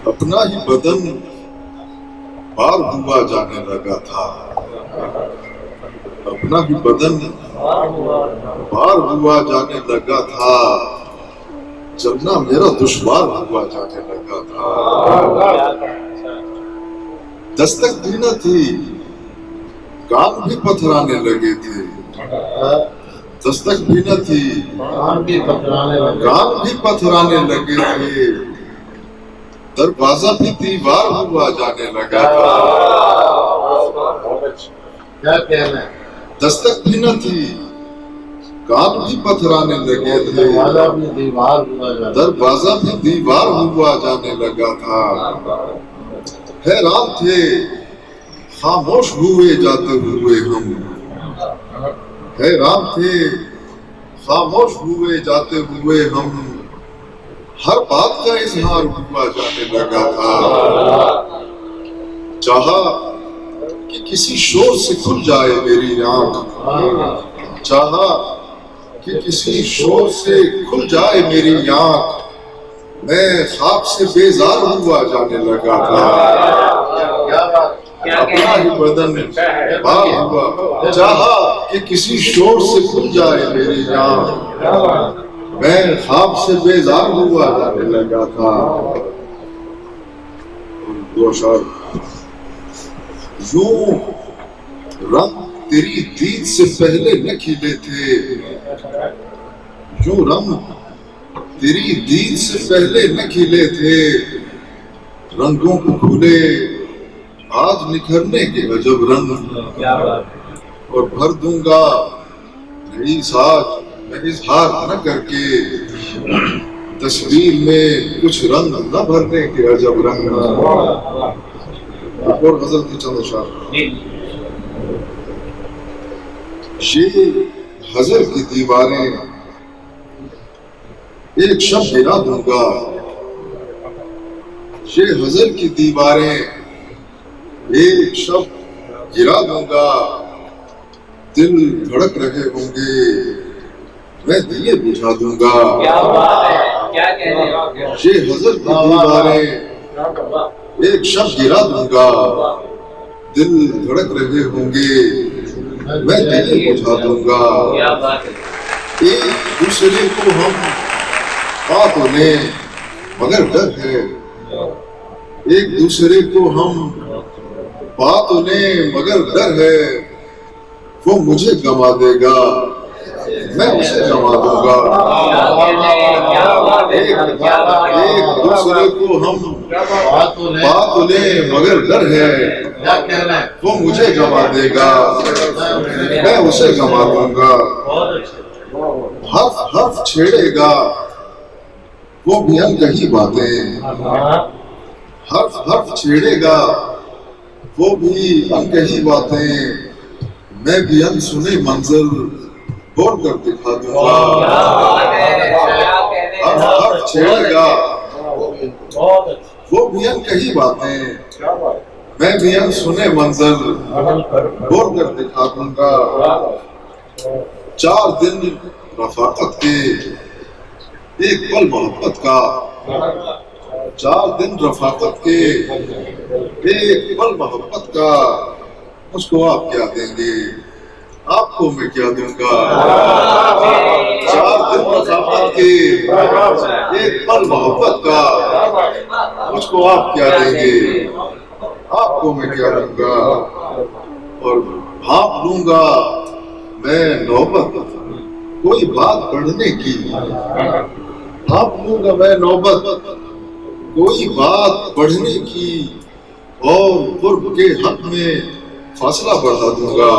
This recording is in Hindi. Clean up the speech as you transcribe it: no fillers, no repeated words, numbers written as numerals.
अपना ही बदन बार हुआ जाने लगा था, अपना ही बदन बार हुआ जाने लगा था, चलना मेरा दुश्वार हुआ जाने लगा था। दस्तक भी न थी, कान भी पथराने लगे थे। दस्तक भी न थी, कान भी पथराने लगे थे। दरवाजा भी दीवार हुआ जाने लगा था। क्या कहना है? दस्तक भी न थी, कान भी पथराने लगे थे। दरवाजा भी दीवार हुआ जाने लगा था। हैरान थे, खामोश हुए जाते हुए हम। हैरान थे, खामोश हुए जाते हुए हम। हर बात का इजहार हुआ जाने लगा था। चाहा कि किसी शोर से खुल जाए मेरी आंख, चाहा कि किसी शोर से खुल जाए मेरी आंख। मैं ख्वाब से बेजार हुआ जाने लगा था। अपना ही बदन बार हुआ, चाहा कि किसी शोर से खुल जाए मेरी आंख। मैं ख्वाब से बेजार हुआ जाने लगा था। दो शार। यूं रंग तेरी दीद से पहले न खिले थे, यूं रंग तेरी दीद से पहले न खिले थे। रंगों को खुले आज निखरने के अजब रंग। और भर दूंगा नई साज मैं इजहार न करके, तस्वीर में कुछ रंग न भरने के अजब रंग। और गजल की चंद अशार। ये हजर की दीवारें एक शब्द गिरा दूंगा, ये हजर की दीवारें एक शब्द गिरा दूंगा। दिल धड़क रहे होंगे, मैं दिए बुझा दूंगा। ये हजर की दीवारें एक शब्द गिरा दूंगा। दिल धड़क रहे होंगे, मैं दिए बुझा दूंगा। एक दूसरे को हम बातों ने मगर डर है, एक दूसरे को हम बातों ने मगर डर है। वो मुझे गवा देगा, मैं उसे गवा दूंगा। एक दूसरे को हम बातों ने मगर डर है, वो मुझे गवा देगा, मैं उसे गवा दूंगा। हर्फ हर्फ छेड़ेगा वो भी अनकही बातें, हर्फ हर्फ छेड़ेगा वो भी अनकही बातें। मैं भी अनसुने मंजर बोल कर दिखा दूंगा। हर्फ हर्फ छेड़ेगा वो भी अनकही बातें। मैं भी अनसुने मंजर बोल कर दिखा दूंगा। 4 दिन रफाकत के एक पल मोहब्बत का, 4 दिन रफाकत के एक पल मोहब्बत का। मुझको आप क्या देंगे, आपको मैं क्या दूंगा। 4 दिन रफाकत के एक पल मोहब्बत का। मुझको आप क्या देंगे, आपको मैं क्या दूंगा। और भाप लूंगा मैं नौबत कोई बात बढ़ने की, भाप लूंगा मैं नौबत कोई बात बढ़ने की। और कुर्ब के हक में फासला बढ़ा दूंगा।